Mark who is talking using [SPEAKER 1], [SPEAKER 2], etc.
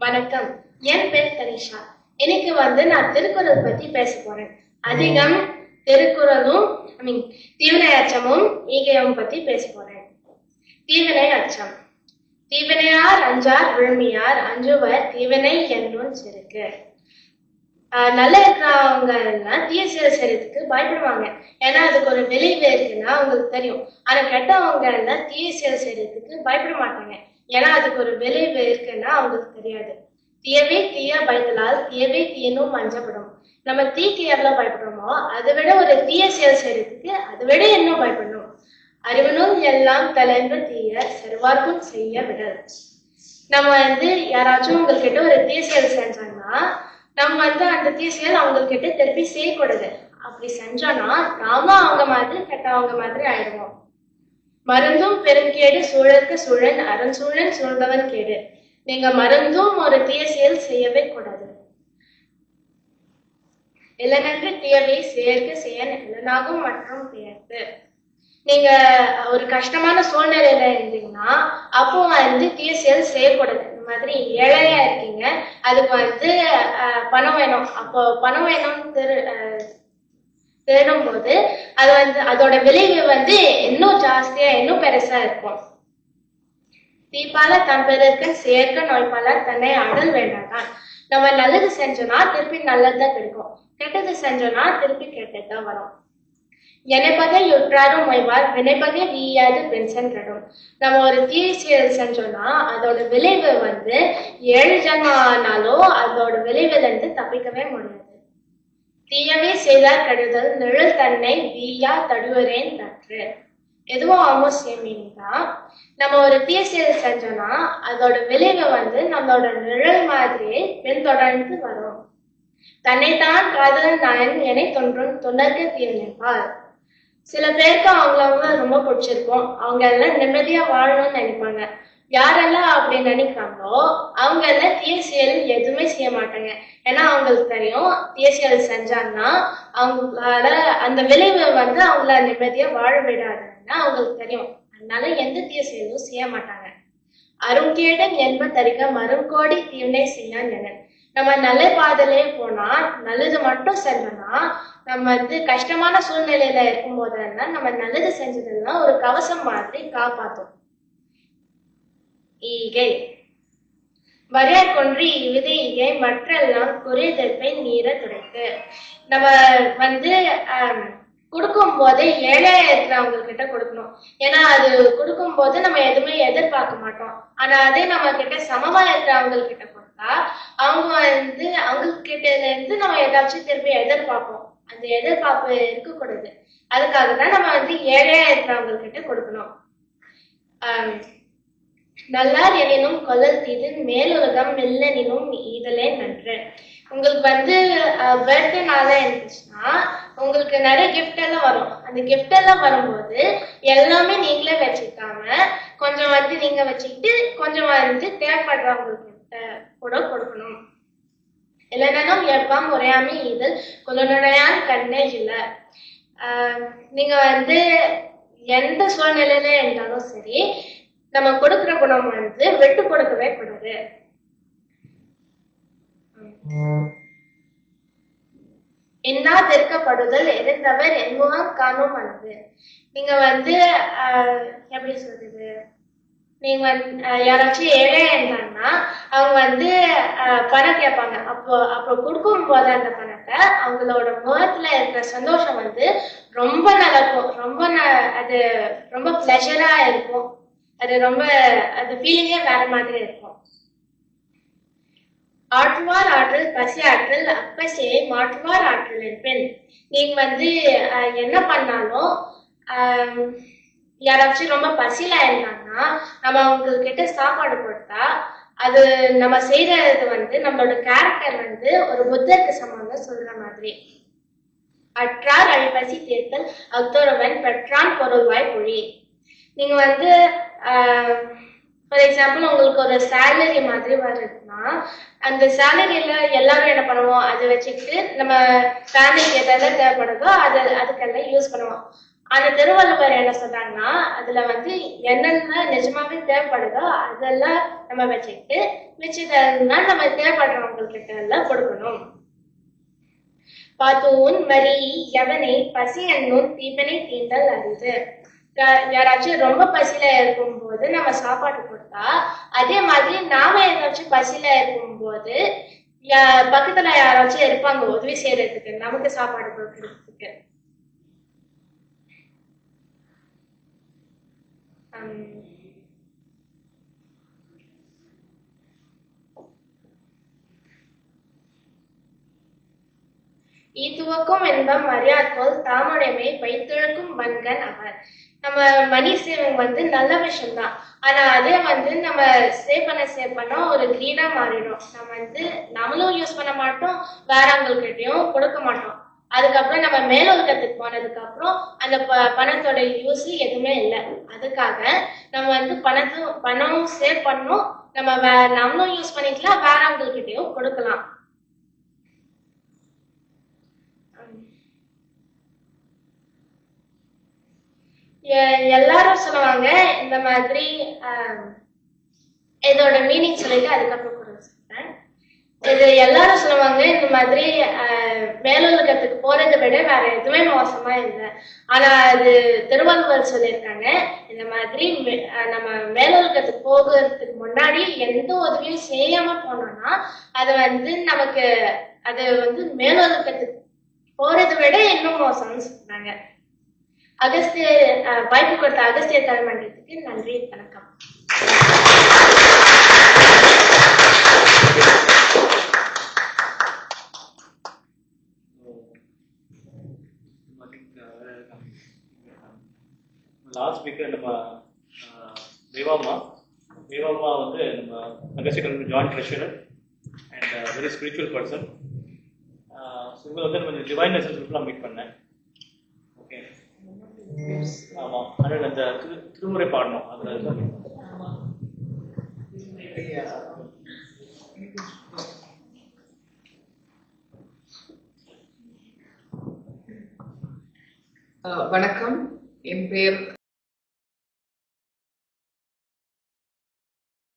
[SPEAKER 1] வணக்கம். என் பேர் தனிஷா. இன்னைக்கு நான் திருக்குறள் பத்தி பேச போறேன். அதிகம், திருக்குறளும் தீவினை அச்சமும் ஈகையும் பத்தி பேச போறேன். தீவினை அச்சம். தீவினையார் அஞ்சார் விழுமியார் அஞ்சுவர் தீவினை என்னும் செருக்கு. நல்லா இருக்கிறவங்க எல்லாம் தீய செயல் செய்யறதுக்கு பயப்படுவாங்க. ஏன்னா அதுக்கு ஒரு விளைவு இருக்குன்னா அவங்களுக்கு தெரியும். ஆனா கெட்டவங்க எல்லாம் தீய செயல் செய்யறதுக்கு பயப்பட மாட்டாங்க. ஏன்னா அதுக்கு ஒரு விளைவு இருக்குன்னா அவங்களுக்கு தெரியாது. தீயவே தீய பயத்தலால் தீயவே தீயனும் அஞ்சப்படும். நம்ம தீக்கு எவ்வளவு பயப்படுறோமோ அதை விட ஒரு தீய செயல் செய்யறதுக்கு அதை விட இன்னும் பயப்படணும். அறிவனும் எல்லாம் தலைந்து தீய செல்வார்க்கும் செய்ய விடல். நம்ம யாராச்சும் உங்ககிட்ட ஒரு தீய செயல் செஞ்சாங்கன்னா நம்ம அந்த தீய செயல் அவங்கக்கிட்ட திருப்பி செய்யக்கூடாது. அப்படி செஞ்சோம்னா நாம அவங்க மாதிரி கெட்டவங்க மாதிரி ஆயிடுவோம். மருந்தும் பெருங்கேடு சூழலுக்கு சூழன் அறஞ்சூழன் சூழ்ந்தவன் கேடு. நீங்க மருந்தும் ஒரு தீய செயல் செய்யவே கூடாது. இல்லனென்று தீயவை செயற்க செயன் இல்லனாகும் மற்றும் பெயர்த்து. நீங்க ஒரு கஷ்டமான சூழ்நிலையில இருந்தீங்கன்னா அப்போ தீய செயல் செய்யக்கூடாது. இந்த மாதிரி ஏழையா இருக்கீங்க, அதுக்கு பணம் வேணும். அப்போ பணம் வேணும் தேடும் போது அது அதோட விளைவு இன்னும் ஜாஸ்தியா இன்னும் பெருசா இருக்கும். தீப்பால தன் பிறருக்கு சேர்க்க நோய்பால தன்னை அடல் வேண்டாதான். நம்ம நல்லது செஞ்சோம்னா திருப்பி நல்லதுதான் கிடைக்கும், கெட்டது செஞ்சோம்னா திருப்பி கெட்டதுதான் வரும். நினைப்பதை யுற்றாரும் மொய்வார் வினைப்பதை வீயாது பென்சென்றடும். நம்ம ஒரு தீய செயல் செஞ்சோம்னா அதோட விளைவு 7 ஜன்மம் ஆனாலும் அதோட விளைவுல இருந்து தப்பிக்கவே முடியாது. தீயவே செய்தார் கடுதல் நிழல் தன்னை வீயா தடுவரேன் தற்று. எதுவும் அவசியம்னா நம்ம ஒரு தீய செயல் செஞ்சோம்னா அதோட விளைவு நம்மளோட நிழல் மாதிரியே பின்தொடர்ந்து வரும். தன்னைத்தான் காதலன் நாயன் என தோன்றும் தொன்னர்க்கு தீவினைப்பார். சில பேருக்கு அவங்களவங்க ரொம்ப பிடிச்சிருக்கும், அவங்க எல்லாம் நிம்மதியா வாழணும்னு நினைப்பாங்க. யாரெல்லாம் அப்படி நினைக்கிறாங்களோ அவங்க எல்லாம் தீய செயல் எதுவுமே செய்ய மாட்டாங்க. ஏன்னா அவங்களுக்கு தெரியும் தீய செயல் செஞ்சாங்கன்னா அவங்களால அந்த விளைவு அவங்கள நிம்மதியா வாழ விடாதுன்னு அவங்களுக்கு தெரியும். அதனால எந்த தீய செயலும் செய்ய மாட்டாங்க. அருங்கேடன் என்ப தரிக்க மருங்கோடி தீவினை செய்யான் என. நம்ம நல்ல பாதையிலே போனா நல்லது மட்டும் செஞ்சோம்னா நம்ம கஷ்டமான சூழ்நிலையில இருக்கும் போதெல்லாம் நம்ம நல்லது செஞ்சதெல்லாம் ஒரு கவசம் மாதிரி காப்பாத்தும். ஈகை. வரையார் கொன்று இவ்விதை ஈகை மற்றெல்லாம் குறைதற்பை நீர துடைத்து. நம்ம கொடுக்கும் போதே ஏழையா இருக்கிறவங்க கிட்ட கொடுக்கணும். ஏன்னா அது கொடுக்கும் போது நம்ம எதுவுமே எதிர்பார்க்க மாட்டோம். ஆனா அதே நம்ம கிட்ட சமமா இருக்கிறவங்க கிட்ட கொடுத்தா அவங்க அவங்க கிட்ட இருந்து நம்ம ஏதாச்சும் திருப்பி எதிர்பார்ப்போம். அந்த எதிர்பார்ப்பு இருக்கக்கூடாது. அதுக்காக தான் நம்ம ஏழையா இருக்கிறவங்க கிட்ட கொடுக்கணும். நல்லார் எனினும் கொல்லல் தீது மேலுலகம் மெல்லனினும் ஈதலே நன்று. உங்களுக்கு பர்த்டே நாளா இருந்துச்சுன்னா உங்களுக்கு நிறைய கிஃப்ட் எல்லாம் வரும். அந்த கிஃப்ட் எல்லாம் வரும்போது எல்லாமே நீங்களே வச்சுக்காம கொஞ்சம் நீங்க வச்சுக்கிட்டு கொஞ்சம் தேவைப்படுறவங்ககிட்ட கூட கொடுக்கணும். இல்லைனாலும் எவ்வாம் உரையாமை இதில் குலனுடையான் கண்ணே இல்லை. நீங்க எந்த சூழ்நிலையில இருந்தாலும் சரி நம்ம கொடுக்குற குணம் விட்டு கொடுக்கவே கூடாது. என்னா தெற்கப்படுதல் எரிந்தவர் என்முகம் காணும் அன்பு. நீங்க எப்படி சொல்றது, நீங்க யாராச்சும் ஏழையா இருந்தாங்கன்னா அவங்க பணம் கேட்பாங்க. அப்போ கொடுக்கும் போது அந்த பணத்தை அவங்களோட முகத்துல இருக்கிற சந்தோஷம் ரொம்ப நல்லா இருக்கும். அது ரொம்ப பிளஷரா இருக்கும். அது ரொம்ப அந்த ஃபீலிங்கே வேற மாதிரி இருக்கும். ஆற்றுவார் ஆற்றல் பசி ஆற்றல் அப்பசையை மாற்றுவார் ஆற்றல் என்பேன். நீங்க என்ன பண்ணாலும் யாராச்சும் ரொம்ப பசியில இருந்தாங்கன்னா நம்ம அவங்க கிட்ட சாப்பாடு கொடுத்தா அது நம்ம செய்யறது நம்மளோட கேரக்டர் ஒரு புத்தருக்கு சமம்னு சொல்ற மாதிரி. அற்றார் அழிப்பசி தீர்த்தல் அத்தொருவன் பெற்றான் பொருள்வாய் பொழி. நீங்க ஃபார் எக்ஸாம்பிள் உங்களுக்கு ஒரு சேலரி மாதிரி வருதுன்னா அந்த சேலரியில எல்லாரும் என்ன பண்ணுவோம், அதை வச்சுக்கிட்டு நம்ம ஃபேமிலிக்கு எதாவது தேவைப்படுதோ அதுக்கெல்லாம் யூஸ் பண்ணுவோம். அந்த திருவள்ளுவர் என்ன சொல்றாங்கன்னா அதுல வந்து என்னென்ன நிஜமாவே தேவைப்படுதோ அதெல்லாம் நம்ம வச்சுக்கிட்டு மிச்சதெல்லாம் நம்ம தேவைப்படுறவங்ககிட்ட எல்லாம் கொடுக்கணும். பாத்தூன் மரி எவனை பசி என்னும் தீபனை தீண்டல் அரிது. யாராச்சும் ரொம்ப பசியில இருக்கும்போது நம்ம சாப்பாடு கொடுத்தா, அதே மாதிரி நாம ஏதாச்சும் பசியில இருக்கும்போது பக்கத்துல யாராச்சும் இருப்பாங்க உதவி செய்யறதுக்கு, நமக்கு சாப்பாடு கொடுக்கறதுக்கு. ஈத்துவக்கும் என்பம் மரியாதைக்கோள் தாமுடைமை வைத்திழக்கும் வன்கண் அவர். நம்ம மணி சேவிங் வந்து நல்ல விஷயம் தான். ஆனா அதே வந்து நம்ம சேவ் பண்ண ஒரு கிரீடா மாறிடும். நம்ம வந்து நம்மளும் யூஸ் பண்ண மாட்டோம், வேறவங்ககிட்டயும் கொடுக்க மாட்டோம். அதுக்கப்புறம் நம்ம மேலோகத்துக்கு போனதுக்கு அப்புறம் அந்த பணத்தோட யூஸ் எதுவுமே இல்லை. அதுக்காக நம்ம வந்து பணம் சேவ் பண்ணணும். நம்ம நம்மளும் யூஸ் பண்ணிக்கலாம், வேறவங்ககிட்டயும் கொடுக்கலாம். எல்லாரும் சொல்லுவாங்க இந்த மாதிரி இதோட மீனிங் சொல்லிட்டு அதுக்கப்புறம் கூட சொல்றேன். இது எல்லாரும் சொல்லுவாங்க இந்த மாதிரி மேலுலகத்துக்கு போறதை விட வேற எதுவுமே மோசமா இல்லை. ஆனா அது திருவள்ளுவர் சொல்லியிருக்காங்க, இந்த மாதிரி நம்ம மேலுலகத்துக்கு போகிறதுக்கு முன்னாடி எந்த உதவியும் செய்யாம போனோம்னா அது வந்து நமக்கு அது வந்து மேலுலகத்துக்கு போறதை விட இன்னும் மோசம்னு சொல்றாங்க. அகஸ்தியர் வாய்ப்பு கொடுத்த அகஸ்தியர் தலைமன்றத்துக்கு நன்றி, வணக்கம்.
[SPEAKER 2] லாஸ்ட் ஸ்பீக்கர் நம்ம தேவாமா வந்து நம்ம அகஸ்தியர் கல்வி joint treasurer and very spiritual person. இவங்க வந்து நம்ம டிவைன் எசன்ஸ்லாம் மீட் பண்ணேன். ஓகே, ஆமாம், ஆனால் அந்த திருமுறை பாடணும் அதில்
[SPEAKER 3] வணக்கம். என் பெயர்